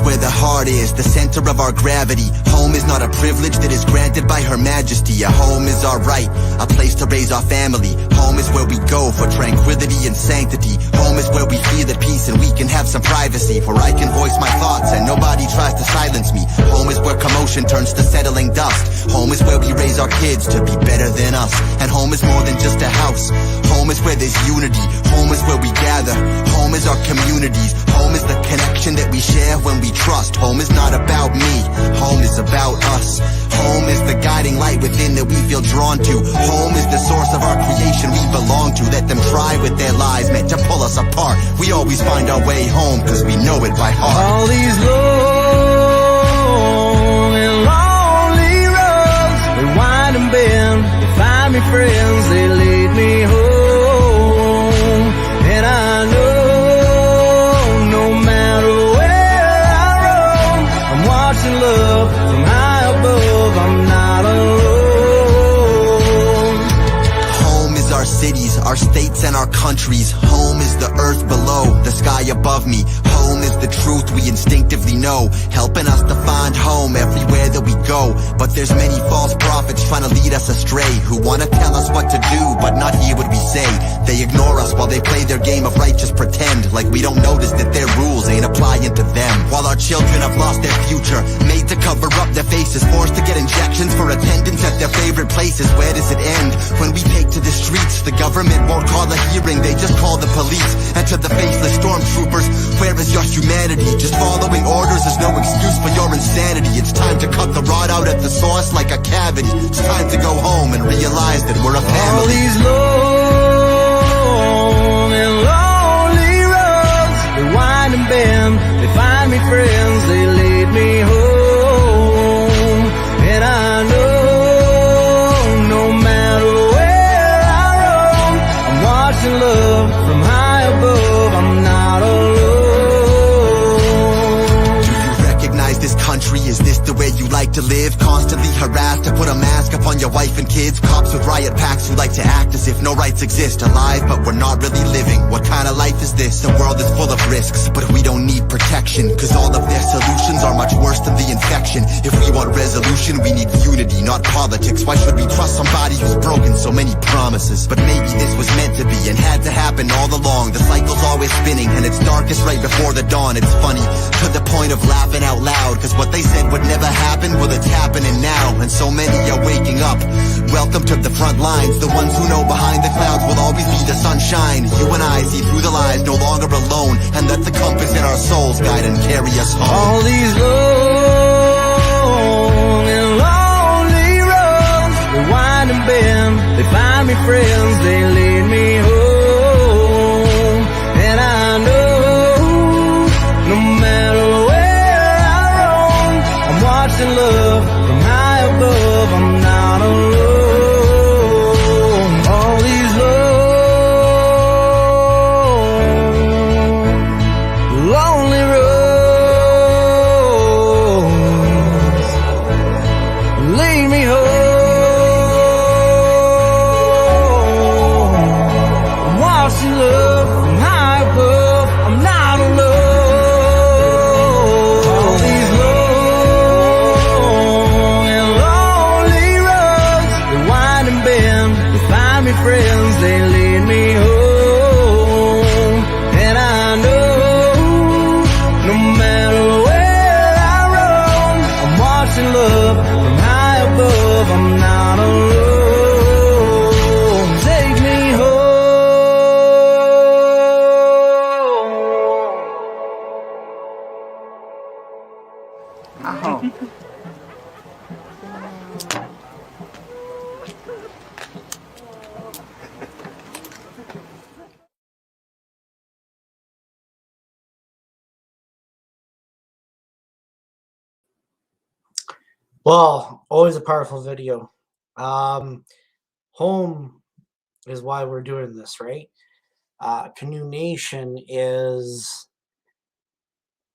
where the heart is, the center of our gravity. Home is not a privilege that is granted by Her Majesty. A home is our right, a place to raise our family. Home is where we go for tranquility and sanctity. Home is where we feel at peace and we can have some privacy, where I can voice my thoughts and nobody tries to silence me. Home is where commotion turns to settling dust. Home is where we raise our kids to be better than us. And home is more than just a house. Home is where there's unity. Home is where we gather. Home is our communities. Home is the connection that we share when we trust. Home is not about me. Home is about us. Home is the guiding light within that we feel drawn to. Home is the source of our creation we belong to. Let them try with their lies meant to pull us apart. We always find our way home cause we know it by heart. All these long and lonely roads, they wind and bend, they find me friends, they lead me home. And I know no matter where I roam, I'm watching love from high above, I'm not alone. Home is our cities, our states and our countries. Home is the earth below, the sky above me. Home is the truth we instinctively know, helping us to find home everywhere that we go. But there's many false prophets trying to lead us astray, who want to tell us what to do but not hear what we say. They ignore us while they play their game of righteous pretend, like we don't notice that their rules ain't applying to them. While our children have lost their future, made to cover up their faces, forced to get injections for attendance at their favorite places. Where does it end? When we take to the streets, the government won't call a hearing, they just call the police. And to the faceless stormtroopers, where is your humanity? Just following orders is no excuse for your insanity. It's time to cut the rod out at the source like a cavity. It's time to go home and realize that we're a family. All these long and lonely roads, they wind and bend, they find me friends, they lead me home. And I know no matter where I roam, I'm watching love from high above, I'm not alone. This country, is this the way you like to live? Constantly harassed to put a mask upon your wife and kids. Cops with riot packs who like to act as if no rights exist. Alive, but we're not really living. What kind of life is this? The world is full of risks, but we don't need protection, cause all of their solutions are much worse than the infection. If we want resolution, we need unity, not politics. Why should we trust somebody who's broken so many promises? But maybe this was meant to be and had to happen all along. The cycle's always spinning and it's darkest right before the dawn. It's funny, to the point of laughing out loud, cause what they said would never happen, well it's happening now. And so many are waking up. Welcome to the front lines, the ones who know behind the clouds will always be the sunshine. You and I see through the lies, no longer alone, and let the compass in our souls guide and carry us home. All these long and lonely roads, they wind and bend, they find me friends, they lead me home. And I know no matter where I roam, I'm watching love from high above, I'm not alone. All these long, lonely roads lead me home. I'm watching love from high above, I'm not alone. All these long and lonely roads, they wind and bend, they find me friends, they lead me home. And I know no matter where I roam, I'm watching love from high above, I'm not alone. Take me home. Well, always a powerful video. Home is why we're doing this, right? Canund Nation is,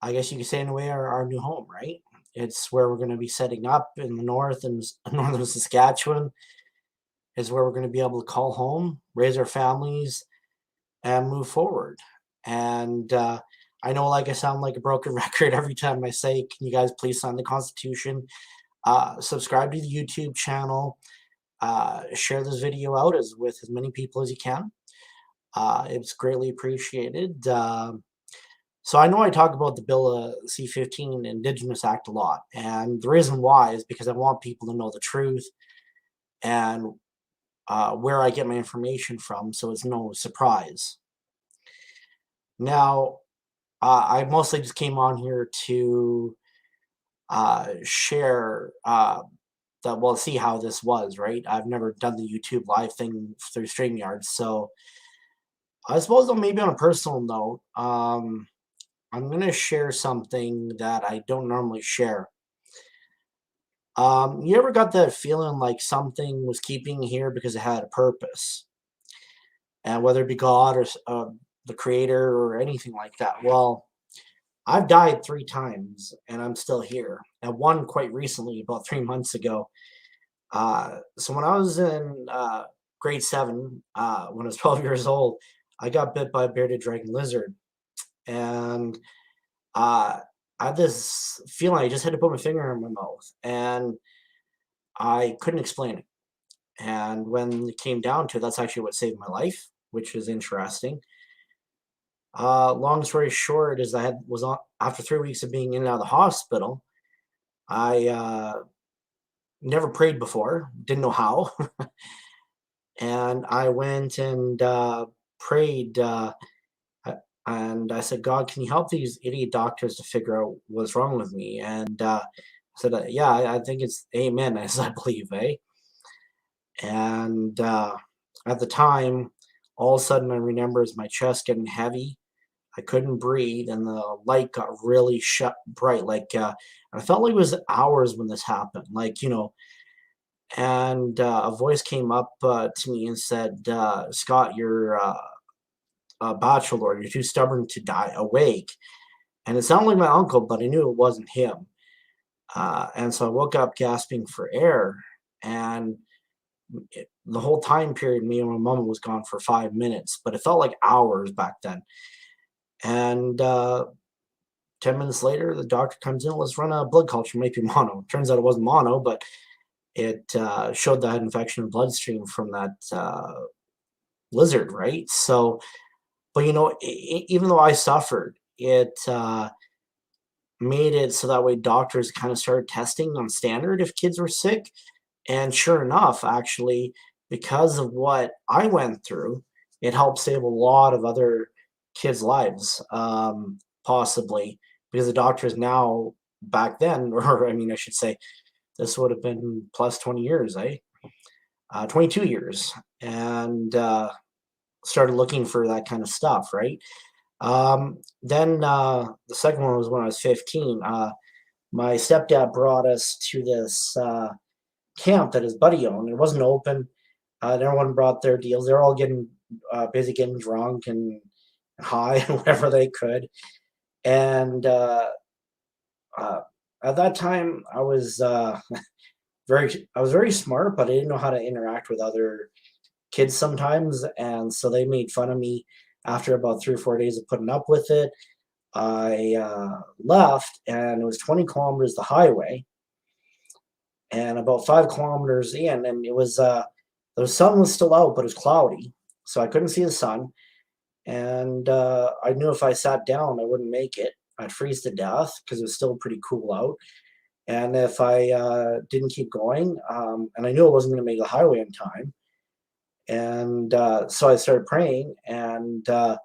I guess you could say in a way, our new home, right? It's where we're going to be setting up in the north and northern Saskatchewan. Is where we're going to be able to call home, raise our families, and move forward. And I know, like, I sound like a broken record every time I say, can you guys please sign the Constitution? Subscribe to the YouTube channel. Share this video out with as many people as you can. It's greatly appreciated. So I know I talk about the Bill C-15 Indigenous Act a lot, and the reason why is because I want people to know the truth and where I get my information from, so it's no surprise. Now, I mostly just came on here to share that, well, see how this was, right? I've never done the YouTube live thing through StreamYard, so I suppose maybe on a personal note, I'm going to share something that I don't normally share. You ever got that feeling like something was keeping you here because it had a purpose? And whether it be God or the creator or anything like that. Well, I've died 3 times and I'm still here. And one quite recently, about 3 months ago. So when I was in grade 7, when I was 12 years old, I got bit by a bearded dragon lizard. And I had this feeling I just had to put my finger in my mouth. And I couldn't explain it. And when it came down to it, that's actually what saved my life, which is interesting. Long story short is was on after 3 weeks of being in and out of the hospital. I never prayed before, didn't know how, and I went and prayed, and I said, God, can you help these idiot doctors to figure out what's wrong with me? And I said, yeah, I think it's amen, as I believe, eh? And at the time, all of a sudden, I remember my chest getting heavy. I couldn't breathe, and the light got really bright. Like I felt like it was hours when this happened. Like, you know, and a voice came up to me and said, "Scott, you're a bachelor. You're too stubborn to die awake." And it sounded like my uncle, but I knew it wasn't him. And so I woke up gasping for air, and the whole time period, me and my mom was gone for 5 minutes, but it felt like hours back then. And 10 minutes later, the doctor comes in, let's run a blood culture, might be mono. Turns out it wasn't mono, but it showed that infection in the bloodstream from that lizard, right? So, but you know, even though I suffered, it made it so that way doctors kind of started testing on standard if kids were sick. And sure enough, actually, because of what I went through, it helped save a lot of other kids' lives, possibly, because the doctors now, back then, or I mean, I should say, this would have been plus 20 years, eh? 22 years, and started looking for that kind of stuff, right? Then the second one was when I was 15. My stepdad brought us to this camp that his buddy owned. It wasn't open. Everyone brought their deals. They're all getting busy, getting drunk and high and whatever they could. And at that time, I was very smart, but I didn't know how to interact with other kids sometimes, and so they made fun of me. After about 3 or 4 days of putting up with it, I left, and it was 20 kilometers the highway, and about 5 kilometers in, and it was the sun was still out, but it was cloudy, so I couldn't see the sun. And I knew if I sat down, I wouldn't make it. I'd freeze to death because it was still pretty cool out. And if I didn't keep going, and I knew I wasn't going to make the highway in time, and so I started praying, and a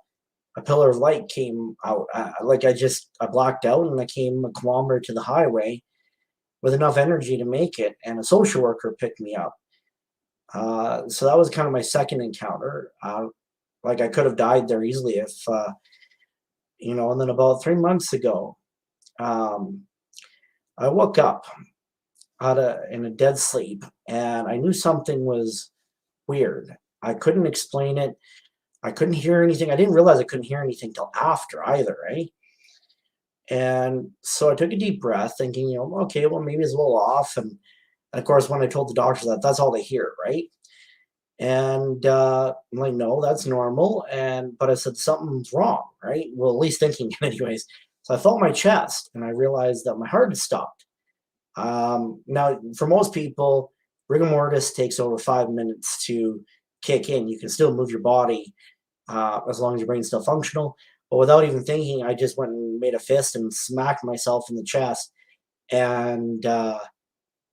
pillar of light came out. Like I blacked out, and I came a kilometer to the highway with enough energy to make it, and a social worker picked me up. So that was kind of my second encounter. Like I could have died there easily if, you know. And then about 3 months ago, I woke up in a dead sleep, and I knew something was weird. I couldn't explain it. I couldn't hear anything. I didn't realize I couldn't hear anything till after either, right? And so I took a deep breath, thinking, you know, okay, well, maybe it's a little off. And of course, when I told the doctor that, that's all they hear, right? And I'm like, no, that's normal. But I said, something's wrong, right? Well, at least thinking, anyways. So I felt my chest and I realized that my heart had stopped. Now, for most people, rigor mortis takes over 5 minutes to kick in. You can still move your body as long as your brain's still functional. But without even thinking, I just went and made a fist and smacked myself in the chest. And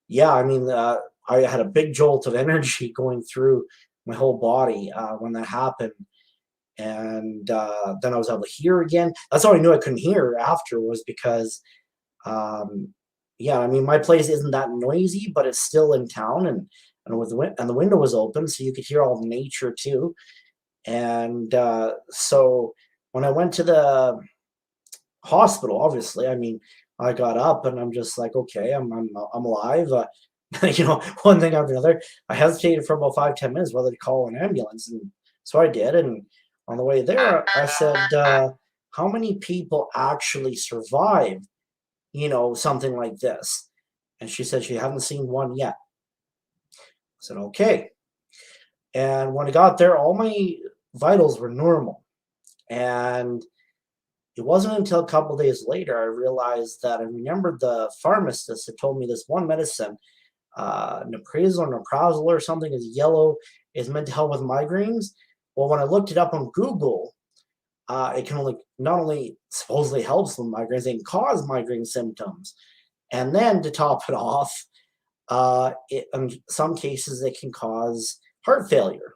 yeah, I mean, I had a big jolt of energy going through my whole body when that happened. And then I was able to hear again. That's how I knew I couldn't hear after, was because, um, yeah, I mean, my place isn't that noisy, but it's still in town, and the window was open, so you could hear all the nature too. And so when I went to the hospital, obviously, I mean, I got up and I'm just like, okay, I'm alive. One thing after another. I hesitated for about 5-10 minutes whether to call an ambulance, and so I did. And on the way there, I said, "How many people actually survive, something like this?" And she said she hadn't seen one yet. I said, "Okay." And when I got there, all my vitals were normal, and it wasn't until a couple days later I realized that I remembered the pharmacist had told me this one medicine, Naprazole or something, is yellow, is meant to help with migraines. Well, when I looked it up on Google, it can only not only supposedly helps with migraines, it can cause migraine symptoms. And then to top it off, in some cases it can cause heart failure.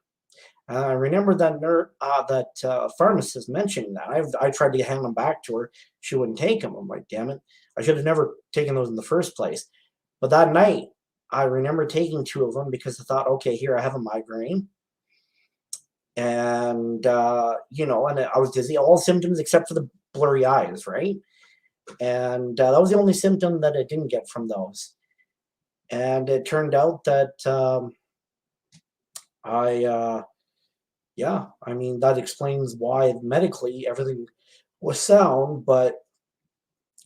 I remember that pharmacist mentioning that. I tried to hand them back to her. She wouldn't take them. I'm like, damn it. I should have never taken those in the first place. But that night, I remember taking 2 of them because I thought, okay, here, I have a migraine. And, and I was dizzy, all symptoms except for the blurry eyes, right? And that was the only symptom that I didn't get from those. And it turned out that yeah, I mean, that explains why medically everything was sound, but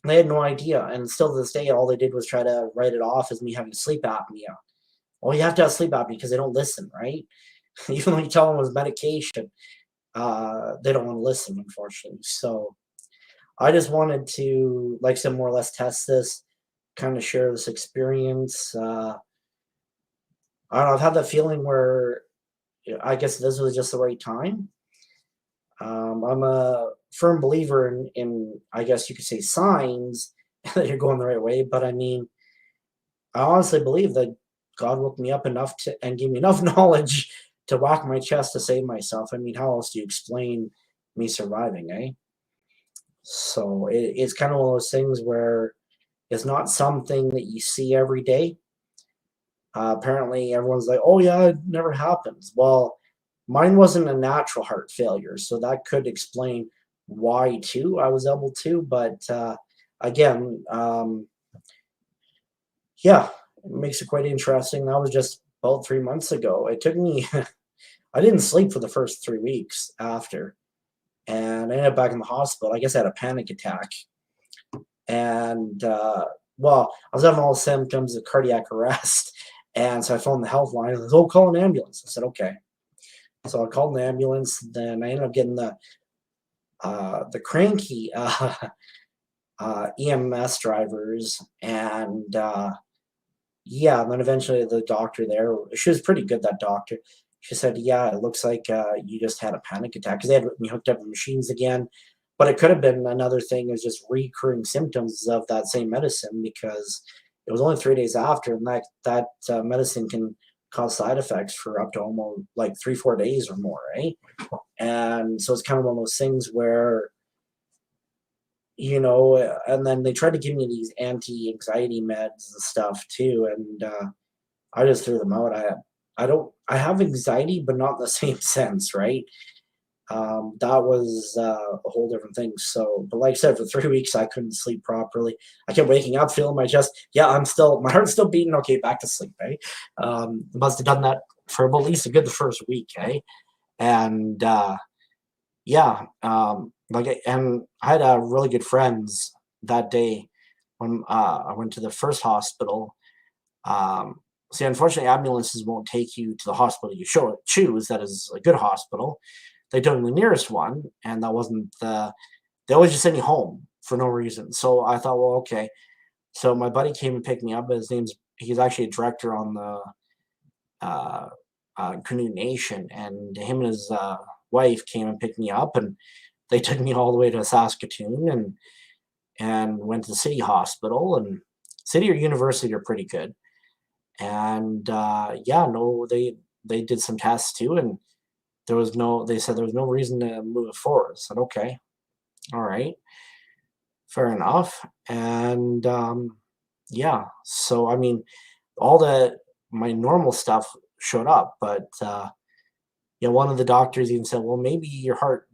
they had no idea. And still to this day, all they did was try to write it off as me having sleep apnea. Well, you have to have sleep apnea because they don't listen, right? Even when you tell them it was medication, they don't want to listen, unfortunately. So I just wanted to, like I said, more or less test this, kind of share this experience. I don't know, I've had that feeling where I guess this was just the right time. I'm a firm believer in, I guess you could say, signs that you're going the right way. But I mean, I honestly believe that God woke me up enough to and gave me enough knowledge to whack my chest to save myself. I mean, how else do you explain me surviving, eh? So it's kind of one of those things where it's not something that you see every day. Apparently, everyone's like, "Oh yeah, it never happens." Well, mine wasn't a natural heart failure, so that could explain why too I was able to. But again, yeah, it makes it quite interesting. That was just about 3 months ago. It took me. I didn't sleep for the first 3 weeks after, and I ended up back in the hospital. I guess I had a panic attack, and well, I was having all the symptoms of cardiac arrest, and so I phoned the health line. And they said, "Oh, call an ambulance." I said, "Okay." So I called an ambulance. Then I ended up getting the cranky EMS drivers, and yeah. And then eventually the doctor there, she was pretty good. That doctor, she said, "Yeah, it looks like you just had a panic attack," because they had me hooked up with machines again. But it could have been another thing, is just recurring symptoms of that same medicine, because it was only 3 days after, and that medicine can cause side effects for up to almost like 3-4 days or more, right? And so it's kind of one of those things where, and then they tried to give me these anti-anxiety meds and stuff too, and I just threw them out. I have anxiety, but not in the same sense, right? That was a whole different thing. So, but like I said, for 3 weeks I couldn't sleep properly. I kept waking up, feeling my chest. Yeah, my heart's still beating. Okay, back to sleep. Eh? Must have done that for at least a good the first week. Eh? And yeah, and I had really good friends that day when I went to the first hospital. Um, See, unfortunately, ambulances won't take you to the hospital you choose. That is a good hospital. They took me the nearest one, and that wasn't the. They always just send you home for no reason. So I thought, well, okay. So my buddy came and picked me up. He's actually a director on the uh, Canund Nation, and him and his wife came and picked me up, and they took me all the way to Saskatoon, and went to the city hospital, and city or university are pretty good. And yeah, no, they did some tests too, and they said there was no reason to move it forward. I said, okay, all right, fair enough. And yeah, so I mean, all the my normal stuff showed up, but yeah, one of the doctors even said, well, maybe your heart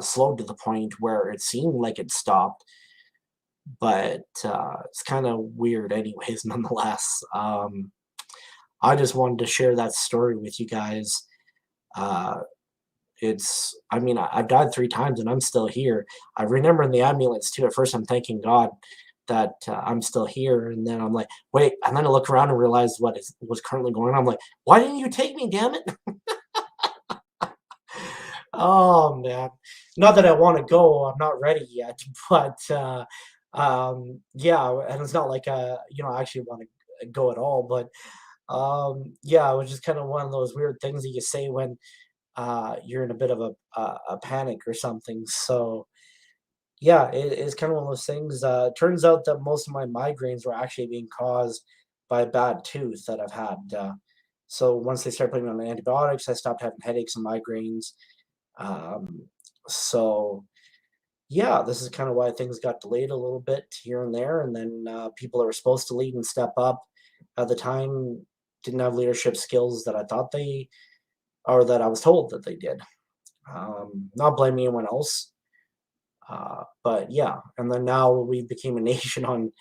slowed to the point where it seemed like it stopped, but it's kind of weird anyways, nonetheless. I just wanted to share that story with you guys. Uh, I mean, I've died 3 times and I'm still here. I remember in the ambulance too. At first, I'm thanking God that I'm still here, and then I'm like, wait, and then I look around and realize was currently going on. I'm like, why didn't you take me? Damn it! Oh man, not that I want to go. I'm not ready yet, but yeah, and it's not like I actually want to go at all, but yeah, it was just kind of one of those weird things that you say when you're in a bit of a panic or something. So yeah, it's kind of one of those things. Turns out that most of my migraines were actually being caused by a bad tooth that I've had. So once they started putting me on antibiotics, I stopped having headaches and migraines. Um, so yeah, this is kind of why things got delayed a little bit here and there, and then people that were supposed to lead and step up at the time didn't have leadership skills that I thought they or that I was told that they did. Not blaming anyone else, but yeah. And then now we became a nation on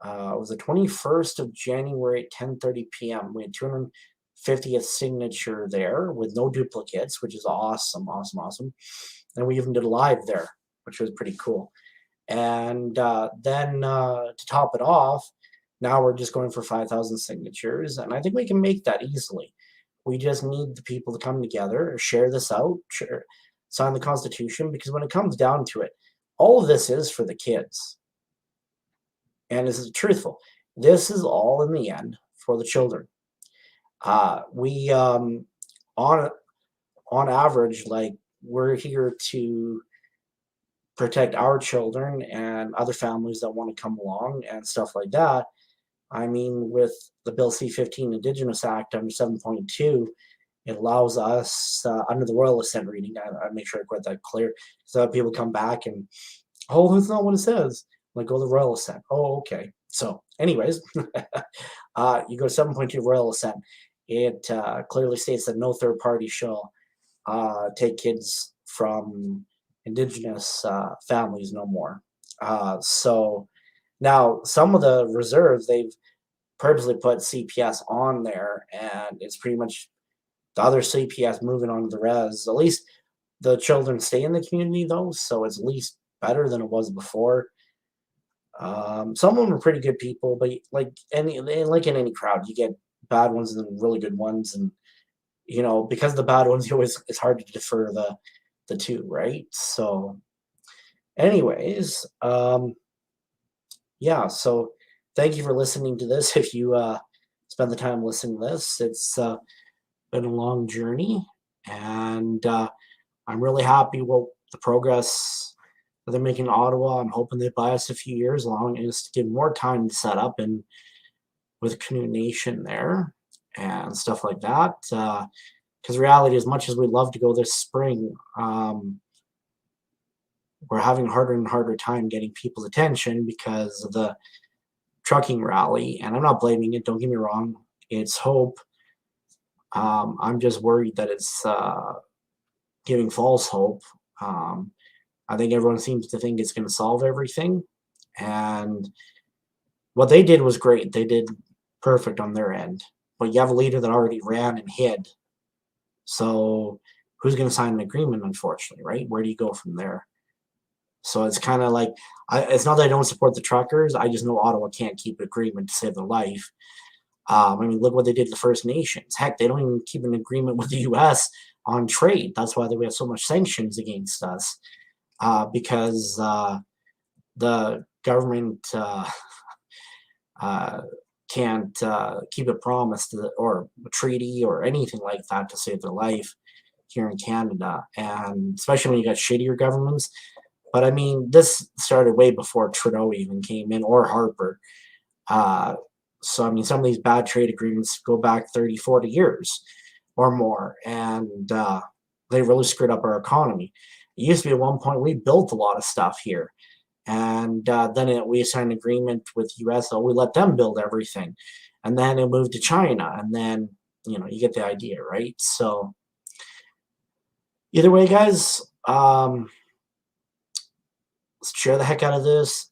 it was the 21st of January at 10:30 p.m. We had 250th signature there with no duplicates, which is awesome, awesome, awesome. And we even did a live there, which was pretty cool. And then to top it off, now we're just going for 5,000 signatures, and I think we can make that easily. We just need the people to come together, share this out, sign the Constitution, because when it comes down to it, all of this is for the kids. And this is truthful. This is all in the end for the children. We on on average, like we're here to protect our children and other families that want to come along and stuff like that. I mean, with the Bill C-15 Indigenous Act under 7.2, it allows us, under the Royal Assent reading, I make sure I get that clear, so that people come back and, oh, that's not what it says. Like, go to the Royal Assent. Oh, okay. So, anyways, you go to 7.2 Royal Assent. It clearly states that no third party shall take kids from Indigenous families no more. So now some of the reserves, they've purposely put CPS on there, and it's pretty much the other CPS moving on to the res. At least the children stay in the community though, so it's at least better than it was before. Some of them are pretty good people, but like in any crowd, you get bad ones and really good ones, and because of the bad ones, it's hard to defer the two, right? So, anyways, yeah. So, thank you for listening to this. If you spend the time listening to this, it's been a long journey, and I'm really happy with the progress that they're making in Ottawa. I'm hoping they buy us a few years long, and just to give more time to set up and with Canund Nation there and stuff like that. Because reality, as much as we'd love to go this spring, we're having harder and harder time getting people's attention because of the trucking rally. And I'm not blaming it. Don't get me wrong. It's hope. I'm just worried that it's giving false hope. I think everyone seems to think it's going to solve everything. And what they did was great. They did perfect on their end. But you have a leader that already ran and hid. So who's going to sign an agreement, unfortunately, right? Where do you go from there? So it's kind of like, it's not that I don't support the truckers. I just know Ottawa can't keep an agreement to save their life. I mean, look what they did to the First Nations. Heck, they don't even keep an agreement with the U.S. on trade. That's why we have so much sanctions against us, because the government uh, can't keep a promise or a treaty or anything like that to save their life here in Canada, and especially when you got shittier governments. But I mean, this started way before Trudeau even came in, or Harper. So I mean, some of these bad trade agreements go back 30, 40 years or more, and they really screwed up our economy. It used to be at one point we built a lot of stuff here, and then we signed an agreement with US, so we let them build everything, and then it moved to China, and then you get the idea, right? So either way, guys, share the heck out of this,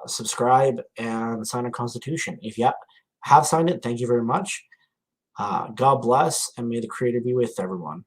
subscribe, and sign a constitution. If you have signed it, thank you very much. God bless, and may the Creator be with everyone.